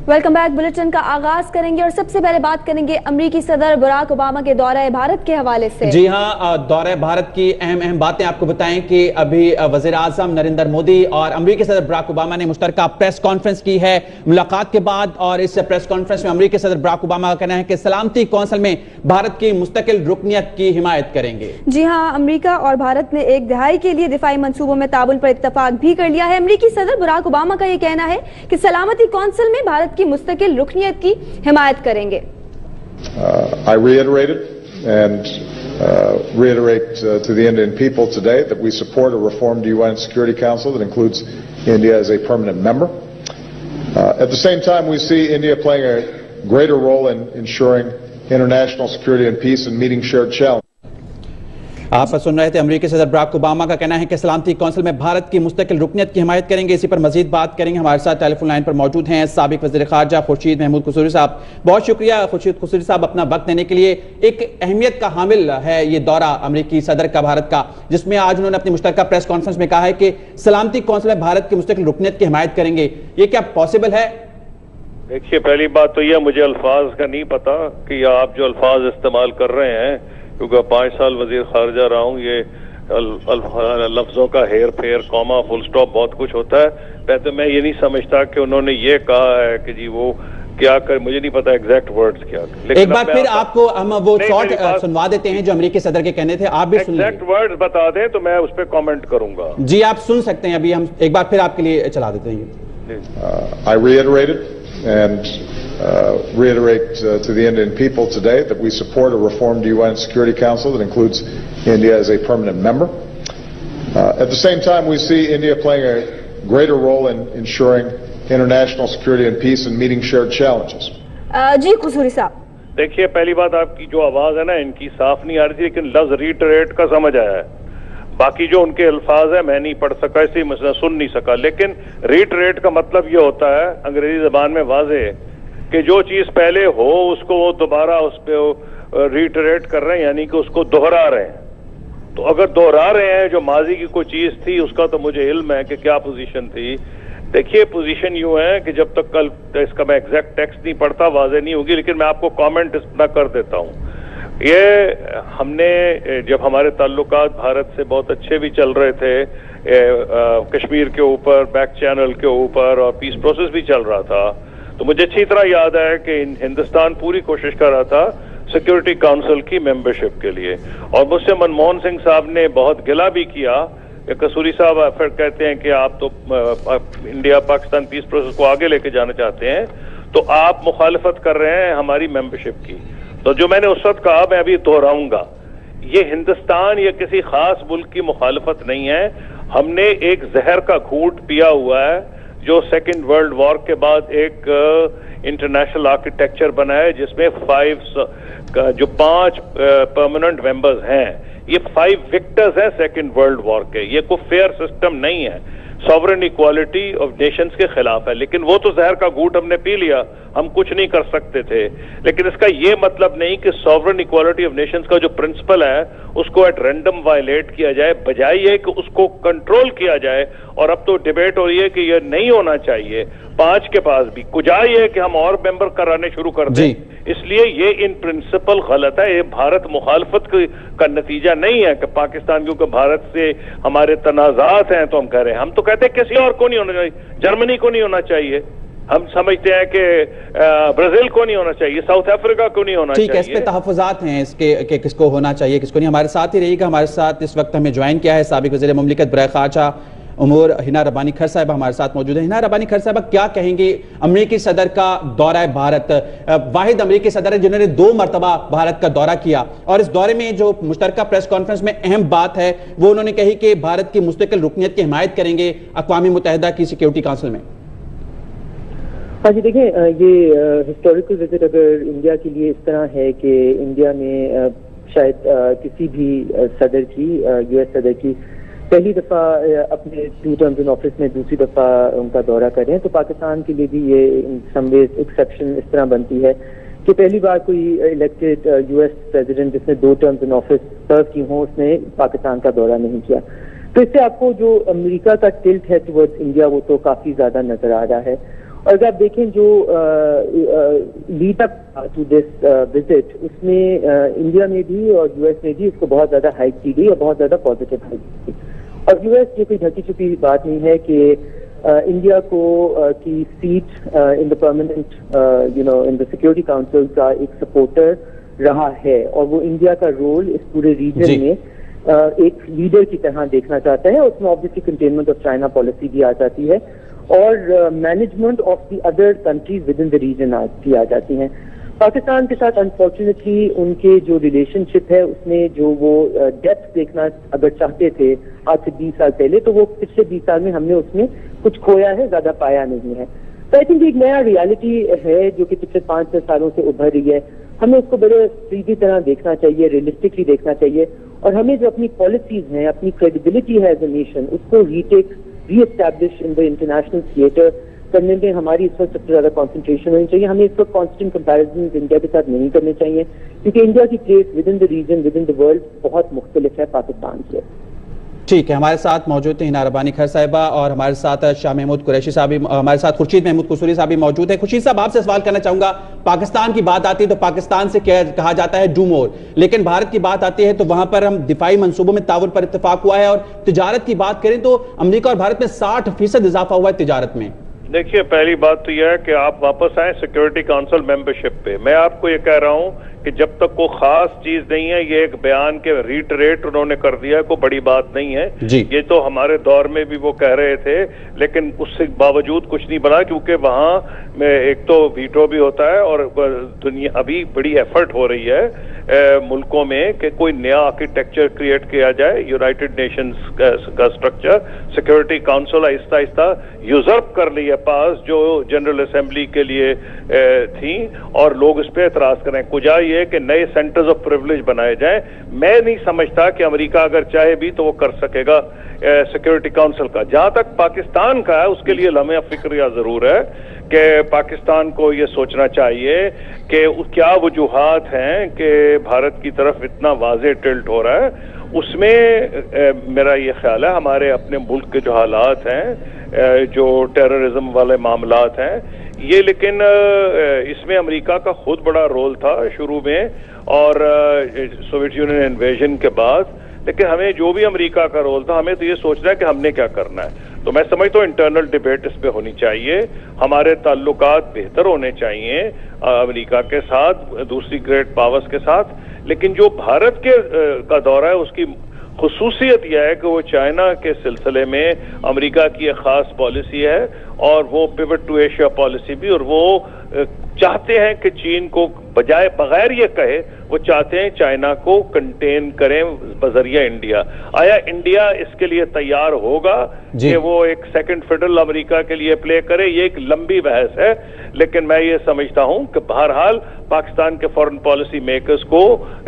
Welcome back. Bulletin का आगाज करेंगे और सबसे पहले बात करेंगे अमेरिकी सदर बराक ओबामा के दौरे भारत के हवाले से। जी हां, दौरे भारत की अहम बातें आपको बताएं कि अभी वजीर आजम नरेंद्र मोदी और अमेरिकी सदर बराक ओबामा ने मुश्तरका प्रेस कॉन्फ्रेंस की है मुलाकात के बाद। और इस प्रेस कॉन्फ्रेंस में अमेरिकी सदर बराक ओबामा का कहना है कि सलामती कौंसिल में भारत की मुस्तकिल रुकनियत की हिमायत करेंगे। जी हां, अमेरिका और भारत ने एक दहाई के लिए दिफाई मंसूबों में ताउन पर इत्तफाक भी कर लिया है। अमेरिकी सदर बराक ओबामा का यह कहना है कि सलामती कौंसिल में भारत की मुस्तकिल रुकनियत की हिमायत करेंगे। I reiterated and reiterate to the Indian people today that we support a reformed UN Security Council that includes India as a permanent member. At the same time, we see India playing a greater role in ensuring international security and peace and meeting shared challenges. आप सुन रहे थे अमेरिकी सदर Barack Obama का कहना है कि सलामती कौंसिल में भारत की मुस्तकिल रुकनियत की हिमायत करेंगे। इसी पर मजीद बात करेंगे। हमारे साथ टेलीफोन लाइन पर मौजूद हैं साबिक वज़ीर ख़ारजा खुर्शीद महमूद कुसूरी साहब। बहुत शुक्रिया खुर्शीद कुसूरी साहब अपना वक्त देने के लिए। एक अहमियत का हामिल है ये दौरा अमेरिकी सदर का भारत का, जिसमें आज उन्होंने अपनी मुश्तरका प्रेस कॉन्फ्रेंस में कहा है कि सलामती कौंसिल में भारत की मुस्तकिल रुकनियत की हिमायत करेंगे। ये क्या पॉसिबल है? देखिए, पहली बात तो यह मुझे अल्फाज का नहीं पता कि आप जो अल्फाज इस्तेमाल कर रहे हैं, क्योंकि 5 साल वजीर खारजा रहा हूँ, ये लफ्जों का हेर फेर, कॉमा, फुल स्टॉप बहुत कुछ होता है। पहले मैं ये नहीं समझता कि उन्होंने ये कहा है कि जी वो क्या कर, मुझे नहीं पता एग्जैक्ट वर्ड्स क्या। लेकिन एक बार फिर आपको हम वो शॉर्ट सुनवा देते हैं जो अमेरिकी सदर के कहने थे, आप भी सुन एग्जैक्ट वर्ड्स बता दें तो मैं उस पर कॉमेंट करूंगा। जी आप सुन सकते हैं, अभी हम एक बार फिर आपके लिए चला देते हैं। I reiterated and reiterate to the Indian people today that we support a reformed UN Security Council that includes India as a permanent member. At the same time, we see India playing a greater role in ensuring international security and peace and meeting shared challenges. जी कुसूरी साहब, देखिए, पहली बात आपकी जो आवाज है ना, इनकी साफ नहीं आ रही थी, लेकिन लफ्ज रीटरेट का समझ आया है। बाकी जो उनके अल्फाज है मैं नहीं पढ़ सका, इसलिए मैं सुन नहीं सका। लेकिन रीटरेट का मतलब ये होता है अंग्रेजी जबान में वाज़ेह कि जो चीज पहले हो उसको वो दोबारा उस पर रीटरेट कर रहे हैं, यानी कि उसको दोहरा रहे हैं। तो अगर दोहरा रहे हैं जो माजी की कोई चीज थी, उसका तो मुझे इल्म है कि क्या पोजीशन थी। देखिए, पोजीशन यूं है कि जब तक कल इसका मैं एग्जैक्ट टेक्स्ट नहीं पढ़ता वाज़ेह नहीं होगी, लेकिन मैं आपको कमेंट इतना कर देता हूं। ये हमने जब हमारे ताल्लुकात भारत से बहुत अच्छे भी चल रहे थे, कश्मीर के ऊपर, बैक चैनल के ऊपर, और पीस प्रोसेस भी चल रहा था, तो मुझे अच्छी तरह याद है कि हिंदुस्तान पूरी कोशिश कर रहा था सिक्योरिटी काउंसिल की मेंबरशिप के लिए। और मुझसे मनमोहन सिंह साहब ने बहुत गिला भी किया। कसूरी साहब फिर कहते हैं कि आप तो इंडिया पाकिस्तान पीस प्रोसेस को आगे लेके जाना चाहते हैं, तो आप मुखालफत कर रहे हैं हमारी मेंबरशिप की। तो जो मैंने उस वक्त कहा मैं अभी दोहराऊंगा, ये हिंदुस्तान या किसी खास मुल्क की मुखालफत नहीं है। हमने एक जहर का घूंट पिया हुआ है जो सेकेंड वर्ल्ड वॉर के बाद एक इंटरनेशनल आर्किटेक्चर बना है, जिसमें 5 परमानेंट मेंबर्स हैं, ये 5 विक्टर्स हैं सेकेंड वर्ल्ड वॉर के। ये कोई फेयर सिस्टम नहीं है, सॉवरेन इक्वालिटी ऑफ नेशंस के खिलाफ है। लेकिन वो तो जहर का घूंट हमने पी लिया, हम कुछ नहीं कर सकते थे। लेकिन इसका ये मतलब नहीं कि सॉवरेन इक्वालिटी ऑफ नेशंस का जो प्रिंसिपल है उसको एट रैंडम वायलेट किया जाए, बजाय ये कि उसको कंट्रोल किया जाए। और अब तो डिबेट हो रही है कि ये नहीं होना चाहिए 5 के पास भी, कुजाई है कि हम और मेंबर कराने शुरू कर दें। इसलिए ये इन प्रिंसिपल गलत है। ये भारत मुखालफत का नतीजा नहीं है कि पाकिस्तान, क्योंकि भारत से हमारे तनाजात हैं तो हम कह रहे हैं। हम तो कहते हैं किसी और को नहीं होना चाहिए, जर्मनी को नहीं होना चाहिए, हम समझते हैं कि ब्राजील को नहीं होना चाहिए, साउथ अफ्रीका को नहीं होना चाहिए। ठीक है, इस पे तहफ़्फ़ुज़ात हैं इसके कि किसको होना चाहिए किसको नहीं। हमारे साथ ही रहिएगा। हमारे साथ इस वक्त हमें ज्वाइन किया है साबिक वज़ीर मुमलिकत बराए ख़ारजा उमूर हिना रब्बानी खर साहिबा हमारे साथ मौजूद है। हिना रब्बानी खर साहिबा, क्या कहेंगी अमेरिकी सदर का दौरा है भारत? वाहिद अमेरिकी सदर है जिन्होंने 2 मरतबा भारत का दौरा किया, और इस दौरे में जो मुश्तरका प्रेस कॉन्फ्रेंस में अहम बात है वो उन्होंने कही कि भारत की मुस्तकिल रुकनियत की हिमायत करेंगे अक़वाम मुत्तहिदा की सिक्योरिटी काउंसिल में। हाँ जी, देखें, ये हिस्टोरिकल विजिट अगर इंडिया के लिए इस तरह है कि इंडिया में शायद किसी भी सदर की, यूएस सदर की पहली दफा अपने 2 टर्म्स इन ऑफिस में दूसरी दफा उनका दौरा करें, तो पाकिस्तान के लिए भी ये इन सम वेज एक्सेप्शन इस तरह बनती है कि पहली बार कोई इलेक्टेड यूएस प्रेसिडेंट जिसने 2 टर्म्स इन ऑफिस सर्व की हों, उसने पाकिस्तान का दौरा नहीं किया। तो इससे आपको जो अमेरिका का टिल्ट है टुवर्ड्स इंडिया वो तो काफी ज्यादा नजर आ रहा है। اور اگر آپ دیکھیں جو lead up to this visit, اس میں انڈیا میں بھی اور یو ایس میں بھی اس کو بہت زیادہ ہائپ کی گئی اور بہت زیادہ پازیٹیو ہائپ کی گئی. اور یو ایس یہ کوئی ڈھکی چھپی بات نہیں ہے کہ انڈیا کو کی seat in the permanent in the security council کا ایک سپورٹر رہا ہے، اور وہ انڈیا کا رول اس پورے ریجن میں ایک لیڈر کی طرح دیکھنا چاہتا ہے. اس میں obviously containment of China policy بھی آ جاتی ہے اور management of the other countries with in the region بھی آ جاتی ہیں. پاکستان کے ساتھ انفارچونیٹلی ان کے جو ریلیشن شپ ہے اس میں جو وہ ڈیپتھ دیکھنا اگر چاہتے تھے آج سے 20 سال پہلے، تو وہ پچھلے 20 سال میں ہم نے اس میں کچھ کھویا ہے، زیادہ پایا نہیں ہے. تو آئی تھنک ایک نیا ریالٹی ہے جو کہ پچھلے 5-6 سالوں سے ابھر رہی ہے. ہمیں اس کو بڑے سیدھی طرح دیکھنا چاہیے، ریئلسٹکلی دیکھنا چاہیے، اور ہمیں جو اپنی پالیسیز ہیں، اپنی کریڈیبلٹی ہے ایز اے نیشن، اس کو re establish in the international theatre کرنے میں ہماری اس وقت سب سے زیادہ کانسنٹریشن ہونی چاہیے. ہمیں اس وقت کانسٹنٹ کمپیریزن انڈیا کے ساتھ نہیں کرنے چاہیے، کیونکہ انڈیا کی place with in the region, with in the world بہت مختلف ہے پاکستان سے. ٹھیک ہے، ہمارے ساتھ موجود ہیں ہنا ربانی کھر صاحبہ، اور ہمارے ساتھ شاہ محمود قریشی صاحب بھی، ہمارے ساتھ خورشید محمود قصوری صاحب بھی موجود ہیں. خورشید صاحب، آپ سے سوال کرنا چاہوں گا، پاکستان کی بات آتی ہے تو پاکستان سے کہا جاتا ہے ڈو مور، لیکن بھارت کی بات آتی ہے تو وہاں پر ہم دفاعی منصوبوں میں تعاون پر اتفاق ہوا ہے، اور تجارت کی بات کریں تو امریکہ اور بھارت میں 60% اضافہ ہوا ہے تجارت میں. دیکھیے، پہلی بات تو یہ ہے کہ آپ واپس آئیں سیکورٹی کاؤنسل ممبرشپ پہ. میں آپ کو یہ کہہ رہا ہوں کہ جب تک کوئی خاص چیز نہیں ہے، یہ ایک بیان کے ریٹریٹ انہوں نے کر دیا ہے، کوئی بڑی بات نہیں ہے. یہ تو ہمارے دور میں بھی وہ کہہ رہے تھے، لیکن اس سے باوجود کچھ نہیں بنا، کیونکہ وہاں میں ایک تو ویٹو بھی ہوتا ہے، اور دنیا ابھی بڑی ایفرٹ ہو رہی ہے ملکوں میں کہ کوئی نیا آرکیٹیکچر کریٹ کیا جائے. یونائٹڈ نیشنز کا اسٹرکچر، سیکورٹی کاؤنسل آہستہ آہستہ یوزرپ کر لی ہے پاس، جو جنرل اسمبلی کے لیے تھیں، اور لوگ اس پہ اعتراض کریں. کجا یہ کہ نئے سینٹرز آف پریویلیج بنائے جائیں. میں نہیں سمجھتا کہ امریکہ اگر چاہے بھی تو وہ کر سکے گا سیکورٹی کاؤنسل کا. جہاں تک پاکستان کا ہے، اس کے لیے لمحہ فکریہ ضرور ہے کہ پاکستان کو یہ سوچنا چاہیے کہ کیا وجوہات ہیں کہ بھارت کی طرف اتنا واضح ٹلٹ ہو رہا ہے. اس میں میرا یہ خیال ہے ہمارے اپنے ملک کے جو حالات ہیں، جو ٹیررزم والے معاملات ہیں یہ، لیکن اس میں امریکہ کا خود بڑا رول تھا شروع میں اور سوویت یونین انویژن کے بعد. لیکن ہمیں جو بھی امریکہ کا رول تھا، ہمیں تو یہ سوچنا ہے کہ ہم نے کیا کرنا ہے. تو میں سمجھتا ہوں انٹرنل ڈیبیٹ اس پہ ہونی چاہیے. ہمارے تعلقات بہتر ہونے چاہیے امریکہ کے ساتھ، دوسری گریٹ پاورز کے ساتھ. لیکن جو بھارت کا دورہ ہے، اس کی خصوصیت یہ ہے کہ وہ چائنا کے سلسلے میں امریکہ کی ایک خاص پالیسی ہے، اور وہ پیوٹ ٹو ایشیا پالیسی بھی، اور وہ چاہتے ہیں کہ چین کو بغیر یہ کہے، وہ چاہتے ہیں چائنا کو کنٹین کریں بذریعہ انڈیا. آیا انڈیا اس کے لیے تیار ہوگا کہ وہ ایک سیکنڈ فیڈل امریکہ کے لیے پلے کرے؟ یہ ایک لمبی بحث ہے، لیکن میں یہ سمجھتا ہوں کہ بہرحال پاکستان کے فورن پالیسی میکرز کو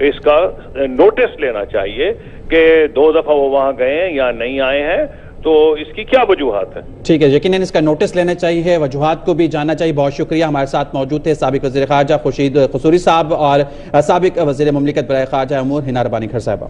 اس کا نوٹس لینا چاہیے کہ 2 دفعہ وہ وہاں گئے ہیں یا نہیں آئے ہیں، تو اس کی کیا وجوہات ہیں. ٹھیک ہے، یقیناً اس کا نوٹس لینا چاہیے، وجوہات کو بھی جاننا چاہیے. بہت شکریہ. ہمارے ساتھ موجود تھے سابق وزیر خارجہ خورشید قصوری صاحب اور سابق وزیر مملکت برائے خارجہ امور ہنا ربانی کھر صاحبہ.